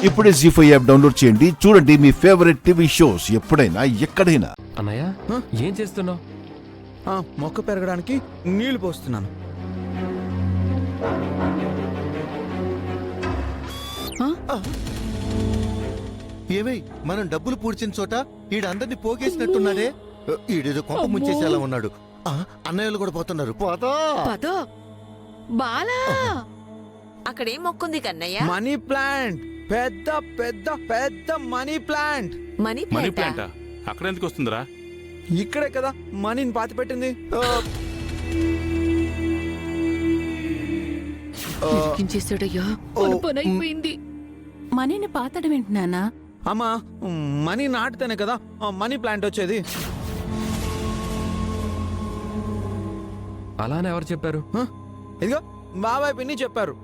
ఇప్పుడే జీ5 app download చేయండి. చూడండి మీ ఫేవరెట్ టీవీ షోస్ ఎప్పుడైనా ఎక్కడైనా. అన్నయ్య ఏం చేస్తున్నావు? మొక్క పెరగడానికి నీళ్లు పోస్తున్నాను. ఏమై మనం డబ్బులు పూడ్చిన చోట ఈడందరినీ పోగేసినట్టున్నాడే. ఈడేదో కొంప ముంచేసేలా ఉన్నాడు. అన్నయ్యలు కూడా పోతున్నారు. పదో బాలా అక్కడేం మొక్కుంది కన్నయ్య? మనీ ప్లాంట్, పెద్ద పెద్ద పెద్ద మనీ ప్లాంట్. మనీ మనీ ప్లాంటా? ప్లాంటా? అక్కడ ఎందుకు వస్తుందిరా? ఇక్కడే కదా మనీని పాతి పెట్టింది. ఇరికించేసాడయ్యా, పనైపోయింది. మనీని పాతడం ఏంటి నాన్న? అమ్మా, మనీ నాటితేనే కదా మనీ ప్లాంట్ వచ్చేది. అలానే ఎవరు చెప్పారు? ఇదిగో బాబాయ్ పిన్ని చెప్పారు.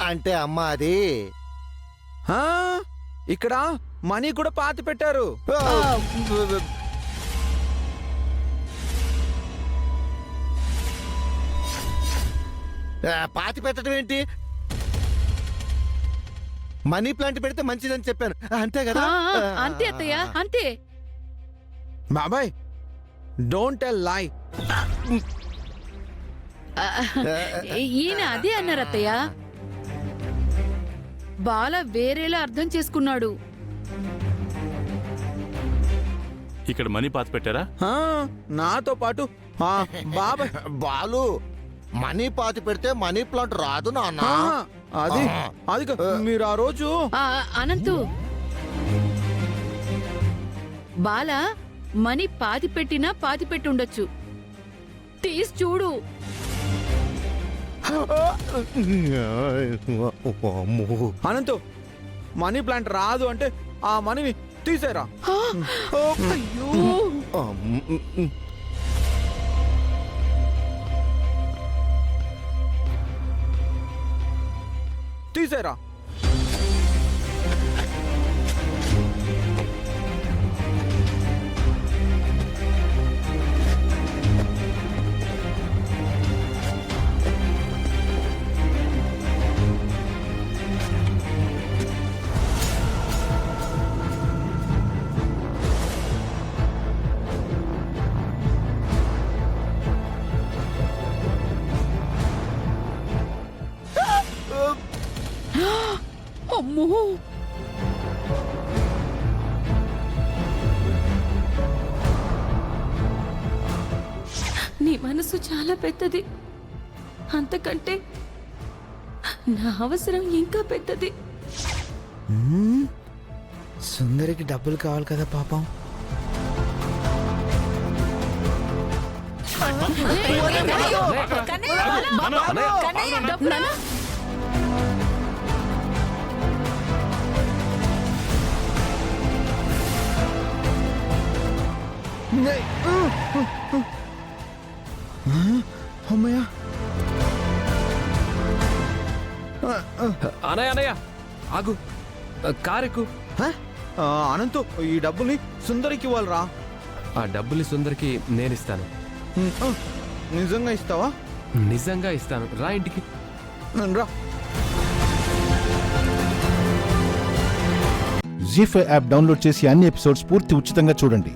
అంటే అమ్మ అది ఇక్కడ మనీ కూడా పాతి పెట్టారు. పాతి పెట్టడం ఏంటి? మనీ ప్లాంట్ పెడితే మంచిదని చెప్పాను, అంతే కదా? అంతే అత్తయ్య, అంతే. బాబాయ్ డోంట్ టెల్ లై. ఈయన అదే అన్నారు అత్తయ్య. బాల వేరేలా అర్థం చేసుకున్నాడు. ఇక్కడ మనీ పాతి పెట్టారా? నాతో పాటు బాబాయ్. బాలు, మనీ పాతి పెడితే మనీ ప్లాంట్ రాదు నాన్న. అది అది మీరు ఆ రోజు అనంతు, బాల మనీ పాతి పెట్టినా పాతి పెట్టి ఉండొచ్చు. తీసి చూడు. అనంతు, మనీ ప్లాంట్ రాదు అంటే ఆ మనీని తీసేరా. అయ్యో, తీసేరా. అమ్మో, నీ మనసు చాలా పెద్దది. అంతకంటే నా అవసరం ఇంకా పెద్దది. సుందరికి డబ్బులు కావాలి కదా పాపం. అమ్మయ్యా. అనయ్య అనయ్య ఆగు, కారెక్కు. అనంతు, ఈ డబ్బుల్ని సుందరికి ఇవ్వాలరా. ఆ డబ్బులు సుందరికి నేనిస్తాను. నిజంగా ఇస్తావా? నిజంగా ఇస్తాను, రా ఇంటికి. రా. జీ5 యాప్ డౌన్లోడ్ చేసి అన్ని ఎపిసోడ్స్ పూర్తి ఉచితంగా చూడండి.